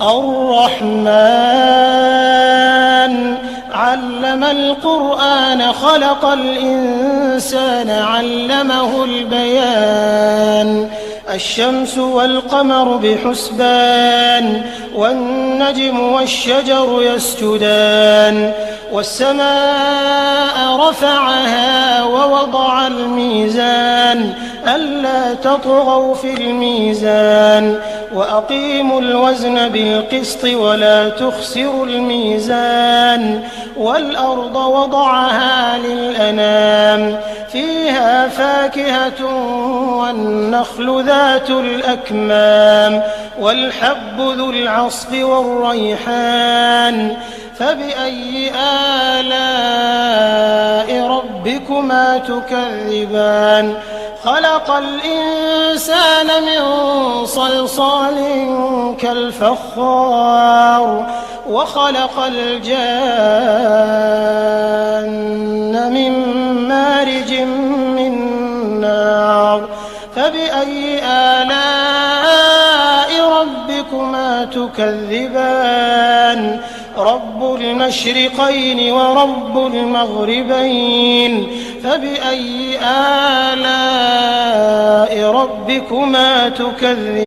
الرحمن علم القرآن خلق الإنسان علمه البيان الشمس والقمر بحسبان والنجم والشجر يسجدان والسماء رفعها ووضع الميزان ألا تطغوا في الميزان وأقيموا الوزن بالقسط ولا تخسروا الميزان والأرض وضعها للأنام فيها فاكهة والنخل ذات الأكمام والحب ذو العصف والريحان فبأي آلاء ربكما تكذبان خلق الإنسان من صلصال كالفخار وخلق الجان من مارج من نار فبأي آلاء ربكما تكذبان رب المشرقين ورب المغربين فبأي آلاء ربكما تكذبان